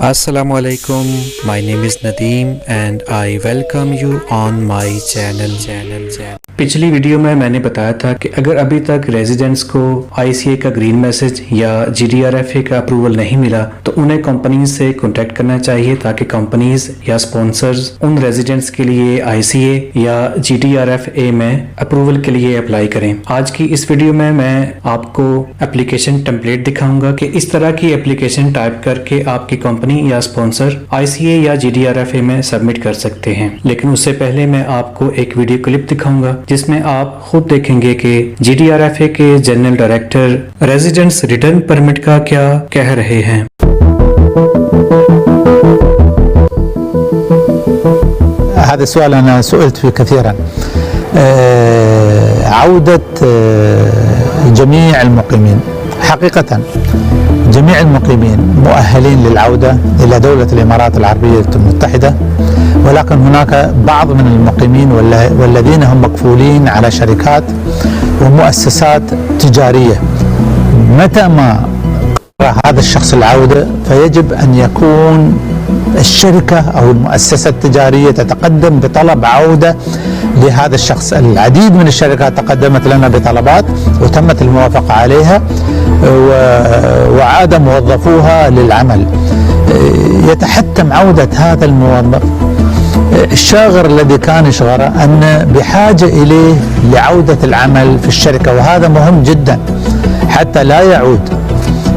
Assalamu alaikum, my name is Nadeem and I welcome you on my channel. पिछली video में मैंने बताया था कि अगर अभी तक रेजिडेंट्स को ICA का ग्रीन मैसेज या GDRFA का अप्रूवल नहीं मिला तो उन्हें कंपनीज से कांटेक्ट करना चाहिए ताकि कंपनीज या स्पॉन्सर्स उन रेजिडेंट्स के लिए ICA या GDRFA में अप्रूवल के लिए अप्लाई करें। आज की इस वीडियो में मैं आपको एप्लीकेशन टेम्पलेट दिखाऊंगा कि इस तरह की एप्लीकेशन टाइप करके आपकी कंपनी या स्पॉन्सर ICA या GDRFA में सबमिट कर सकते हैं। लेकिन उससे पहले मैं आपको एक वीडियो क्लिप दिखाऊंगा जिसमें आप खुद देखेंगे कि GDRFA के general director residents return permit का क्या कह रहे हैं। هذا السؤال أنا سئلت فيه كثيرا. عودة جميع المقيمين حقيقة جميع المقيمين مؤهلين للعودة إلى دولة الإمارات العربية المتحدة، ولكن هناك بعض من المقيمين والذين هم مكفولين على شركات ومؤسسات تجارية. متى ما قرر هذا الشخص العودة فيجب أن يكون الشركة أو المؤسسة التجارية تتقدم بطلب عودة لهذا الشخص. العديد من الشركات تقدمت لنا بطلبات وتمت الموافقة عليها وعاد موظفوها للعمل. يتحتم عودة هذا الموظف الشاغر الذي كان يشغره أن بحاجة إليه لعودة العمل في الشركة، وهذا مهم جدا حتى لا يعود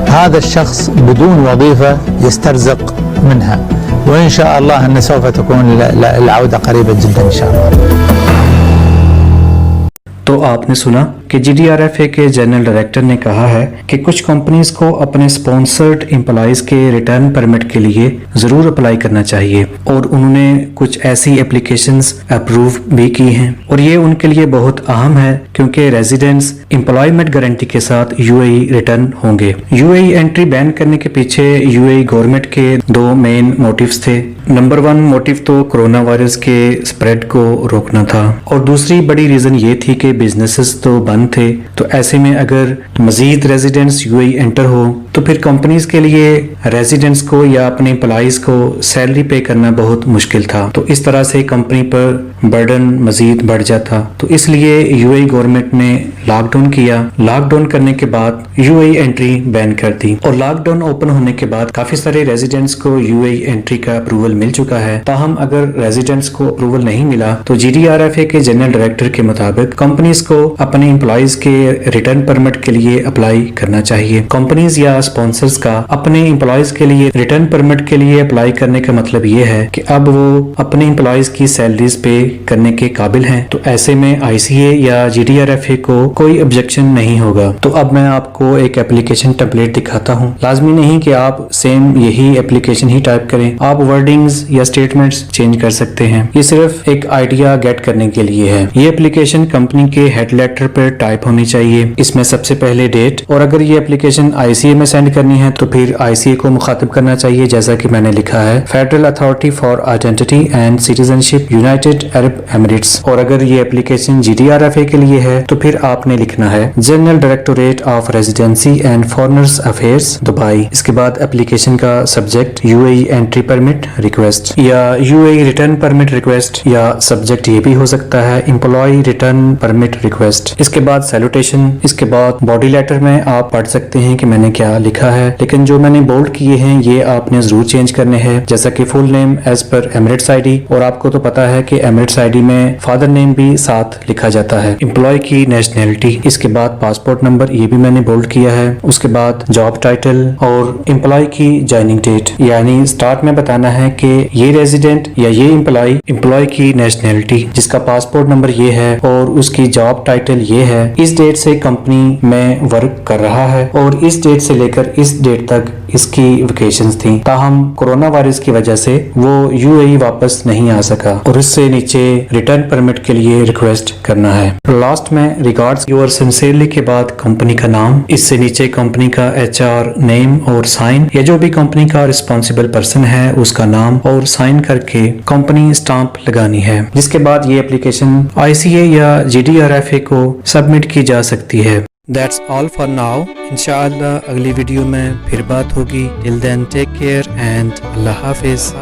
هذا الشخص بدون وظيفة يسترزق منها. وإن شاء الله أن سوف تكون العودة قريبة جدا إن شاء الله. तो आपने सुना कि GDRFA के जनरल डायरेक्टर ने कहा है कि कुछ कंपनीज को अपने स्पॉन्सर्ड एम्प्लॉइज के रिटर्न परमिट के लिए जरूर अप्लाई करना चाहिए और उन्होंने कुछ ऐसी एप्लीकेशंस अप्रूव भी की हैं और ये उनके लिए बहुत अहम है क्योंकि रेजिडेंट्स एम्प्लॉयमेंट गारंटी के साथ UAE रिटर्न होंगे। UAE एंट्री बैन करने के पीछे UAE गवर्नमेंट के दो मेन मोटिव्स थे। नंबर 1 मोटिव तो कोरोना वायरस के स्प्रेड को रोकना था और दूसरी बड़ी रीजन ये थी कि बिजनेसेस तो बंद थे, तो ऐसे में अगर मजीद रेजिडेंट्स UAE एंटर हो तो फिर कंपनीज के लिए रेजिडेंट्स को या अपने एम्प्लॉइज को सैलरी पे करना बहुत मुश्किल था। तो इस तरह से कंपनी पर बर्डन मजीद बढ़ जाता। तो इसलिए UAE गवर्नमेंट ने लॉकडाउन किया। लॉकडाउन करने के बाद UAE एंट्री बैन कर दी और लॉकडाउन ओपन होने के बाद काफी सारे रेजिडेंट्स को UAE एंट्री का अप्रूवल मिल चुका है। ताहम अगर रेजिडेंट्स को अप्रूवल नहीं मिला तो GDRFA के जनरल डायरेक्टर के मुताबिक कंपनीज को अपने एम्प्लॉइज के रिटर्न परमिट के लिए अप्लाई करना चाहिए। कंपनीज या स्पॉन्सर्स का अपने एम्प्लॉइज के लिए रिटर्न परमिट के लिए अप्लाई करने का मतलब ये है कि अब वो अपने एम्प्लॉइज की सैलरीज पे करने के काबिल हैं, तो ऐसे में ICA या GDRFA को कोई ऑब्जेक्शन नहीं होगा। तो अब मैं आपको एक एप्लीकेशन टेम्पलेट दिखाता हूँ। लाजमी नहीं कि आप सेम यही एप्लीकेशन ही टाइप करें, आप वर्डिंग्स या स्टेटमेंट्स चेंज कर सकते हैं। ये सिर्फ एक आइडिया गेट करने के लिए है। ये एप्लीकेशन कंपनी के हेड लेटर पर टाइप होनी चाहिए। इसमें सबसे पहले डेट, और अगर ये एप्लीकेशन ICA में सेंड करनी है तो फिर ICA को मुखातिब करना चाहिए, जैसा कि मैंने लिखा है federal authority for identity and citizenship United Arab Emirates. और अगर ये एप्लीकेशन GDRFA के लिए है तो फिर आपने लिखना है general directorate of residency and foreigners affairs Dubai. इसके बाद एप्लीकेशन का subject UAE entry permit request या UAE रिटर्न परमिट रिक्वेस्ट, या सब्जेक्ट ये भी हो सकता है एम्प्लॉय रिटर्न परमिट रिक्वेस्ट। इसके बाद सैल्यूटेशन, इसके बाद बॉडी लेटर में आप पढ़ सकते हैं कि मैंने क्या लिखा है, लेकिन जो मैंने बोल्ड किए हैं ये आपने जरूर चेंज करने हैं, जैसा कि full name as per Emirates ID, और आपको तो पता है कि एमिरेट्स ID में फादर नेम भी साथ लिखा जाता है। एम्प्लॉय की नेशनैलिटी, इसके बाद पासपोर्ट नंबर, ये भी मैंने बोल्ड किया है। उसके बाद जॉब टाइटल और एम्प्लॉय की ज्वाइनिंग डेट, यानी स्टार्ट में बताना है कि ये रेजिडेंट या ये एम्प्लॉय की नेशनैलिटी जिसका पासपोर्ट नंबर ये है और उसकी जॉब टाइटल ये है, इस डेट से कंपनी में वर्क कर रहा है और इस डेट से लेकर इस डेट तक इसकी वेकेशंस थी। ताहम कोरोना वायरस की वजह से वो UAE वापस नहीं आ सका और इससे नीचे रिटर्न परमिट के लिए रिक्वेस्ट करना है। लास्ट में रिगार्ड्स योर सिंसियरली के बाद कंपनी का नाम, इससे नीचे कंपनी का HR नेम और साइन, या जो भी कंपनी का रिस्पॉन्सिबल पर्सन है उसका नाम और साइन करके कंपनी स्टाम्प लगानी है। जिसके बाद ये एप्लीकेशन ICA या GDRFA को सबमिट की जा सकती है। That's all for now. انشاءاللہ اگلی ویڈیو میں پھر بات ہوگی. Till then take care and اللہ حافظ.